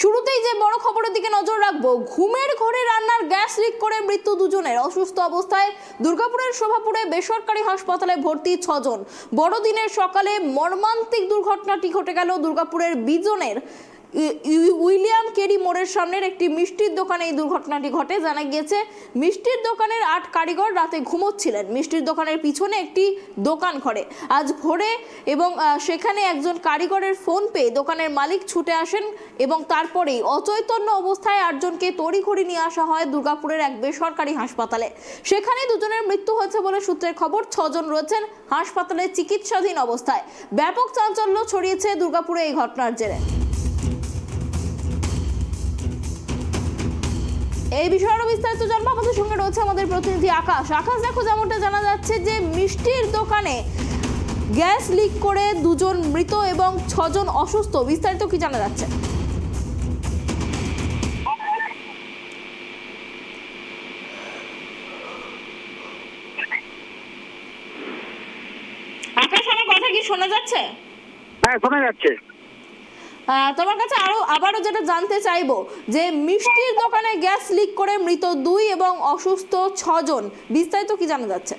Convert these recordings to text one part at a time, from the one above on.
শুরুতেই যে বড় খবরের দিকে নজর রাখবো, ঘুমের ঘরে রান্নার গ্যাস লিক করে মৃত্যু দুজনের। অসুস্থ অবস্থায় দুর্গাপুরের শোভাপুরে বেসরকারি হাসপাতালে ভর্তি 6 জন। বড়দিনের সকালে মর্মান্তিক দুর্ঘটনাটি ঘটে গেল দুর্গাপুরের বিজনের উইলিয়াম কেরি মোড়ের সামনের একটি মিষ্টির দোকানে এই দুর্ঘটনাটি ঘটে। জানা গিয়েছে মিষ্টির দোকানের 8 কারিগর রাতে ঘুমোচ্ছিলেন মিষ্টির দোকানের পিছনে একটি দোকান ঘরে। আজ ভোরে এবং সেখানে একজন কারিগরের ফোন পেয়ে দোকানের মালিক ছুটে আসেন এবং তারপরেই অচৈতন্য অবস্থায় 8 জনকে তড়িঘড়ি নিয়ে আসা হয় দুর্গাপুরের এক বেসরকারি হাসপাতালে। সেখানে দুজনের মৃত্যু হয়েছে বলে সূত্রের খবর। 6 জন রয়েছেন হাসপাতালে চিকিৎসাধীন অবস্থায়। ব্যাপক চাঞ্চল্য ছড়িয়েছে দুর্গাপুরে এই ঘটনার জেরে। এই বিষয়ে আরো বিস্তারিত জানবো, আমাদের সঙ্গে রয়েছে আমাদের প্রতিনিধি আকাশ। আকাশ, দেখো যেমনটা জানা যাচ্ছে যে মিষ্টির দোকানে গ্যাস লিক করে 2 জন মৃত এবং 6 জন অসুস্থ। বিস্তারিত কি জানা যাচ্ছে? আকাশ, আমার কথা কি শোনা যাচ্ছে? হ্যাঁ, শোনা যাচ্ছে। তোমার কাছে আবারও যেটা জানতে চাইবো যে মিষ্টির দোকানে গ্যাস লিক করে মৃত 2 এবং অসুস্থ 6 জন, বিস্তারিত কি জানা যাচ্ছে?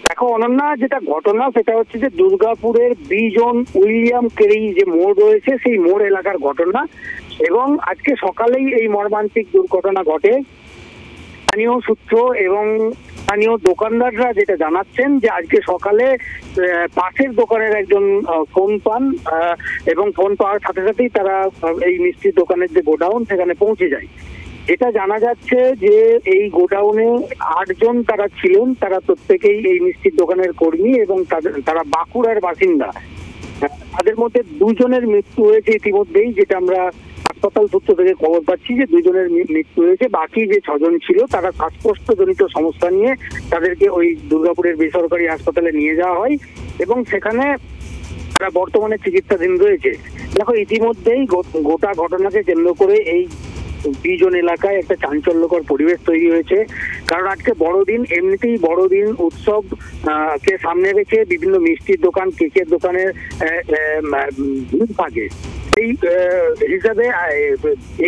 দেখো অনন্যা, যেটা ঘটনা সেটা হচ্ছে যে দুর্গাপুরের বিজন উইলিয়াম কেরি যে মোড় রয়েছে সেই মোড় এলাকার ঘটনা, এবং আজকে সকালেই এই মর্মান্তিক দুর্ঘটনা ঘটে। স্থানীয় সূত্র এবং স্থানীয় দোকানদাররা যেটা জানাচ্ছেন যে আজকে সকালে পাশের দোকানের একজন ফোন পান এবং ফোন পাওয়ার সাথে সাথেই তারা এই মিষ্টির দোকানের যে গোডাউন সেখানে পৌঁছে যায়। এটা জানা যাচ্ছে যে এই গোডাউনে 8 জন তারা ছিলেন, তারা প্রত্যেকেই এই মিষ্টির দোকানের কর্মী এবং তারা বাঁকুড়ার বাসিন্দা। তাদের মধ্যে 2 জনের মৃত্যু হয়েছে ইতিমধ্যেই, যেটা আমরা হাসপাতাল সূত্র থেকে খবর পাচ্ছি যে 2 জনের মৃত্যু হয়েছে। বাকি যে 6 জন ছিল তারা শ্বাসকষ্টজনিত সমস্যা নিয়ে তাদেরকে ওই দুর্গাপুরের বেসরকারি হাসপাতালে নিয়ে যাওয়া হয় এবং সেখানে তারা বর্তমানে চিকিৎসাধীন রয়েছে। দেখো ইতিমধ্যেই গোটা ঘটনাকে কেন্দ্র করে এই বিজন এলাকায় একটা চাঞ্চল্যকর পরিবেশ তৈরি হয়েছে। কারণ আজকে বড়দিন, এমনিতেই বড়দিন উৎসব কে সামনে রেখে বিভিন্ন মিষ্টির দোকান, কেকের দোকানের ভিড় থাকে। এই হিসাবে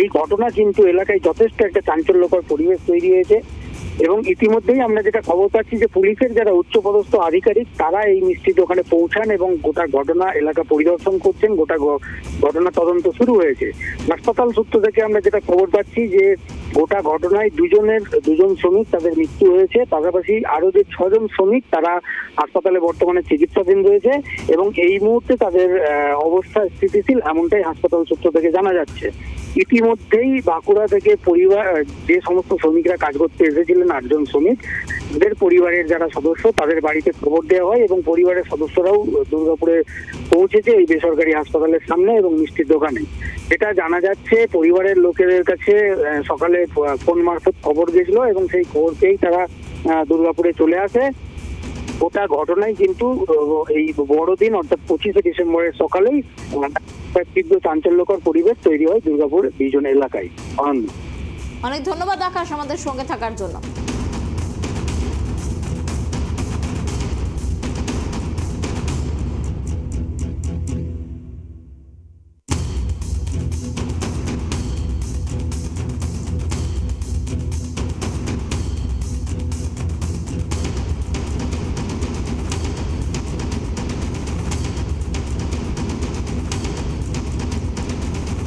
এই ঘটনা কিন্তু এলাকায় যথেষ্ট একটা চাঞ্চল্যকর পরিবেশ তৈরি হয়েছে এবং ইতিমধ্যেই আমরা যেটা খবর পাচ্ছি যে পুলিশের যারা উচ্চপদস্থ আধিকারিক তারা এই মিষ্টির দোকানে পৌঁছান এবং গোটা ঘটনা এলাকা পরিদর্শন করছেন। গোটা ঘটনা তদন্ত শুরু হয়েছে। হাসপাতাল সূত্র থেকে আমরা যেটা খবর পাচ্ছি যে গোটা ঘটনায় 2 জন শ্রমিক তাদের মৃত্যু হয়েছে। পাশাপাশি আরো যে 6 জন শ্রমিক তারা হাসপাতালে বর্তমানে চিকিৎসাধীন রয়েছে এবং এই মুহূর্তে তাদের অবস্থা স্থিতিশীল, এমনটাই হাসপাতাল সূত্র থেকে জানা যাচ্ছে। ইতিমধ্যেই বাঁকুড়া থেকে পরিবার যে সমস্ত শ্রমিকরা কাজ করতে এসেছিলেন 8 জন শ্রমিক, তাদের পরিবারের যারা সদস্য তাদের বাড়িতে খবর দেওয়া হয় এবং পরিবারের সদস্যরাও দুর্গাপুরে পৌঁছেছে এই বেসরকারি হাসপাতালের সামনে এবং মিষ্টির দোকানে। যেটা জানা যাচ্ছে পরিবারের লোকেদের কাছে সকালে ফোন মারফত খবর গেছিল এবং সেই খবর পেয়েই তারা দুর্গাপুরে চলে আসে। গোটা ঘটনায় কিন্তু এই বড়দিন অর্থাৎ 25শে ডিসেম্বরের সকালেই তীব্র চাঞ্চল্যকর পরিবেশ তৈরি হয় দুর্গাপুর বিজন এলাকায়। অনেক ধন্যবাদ আকাশ আমাদের সঙ্গে থাকার জন্য।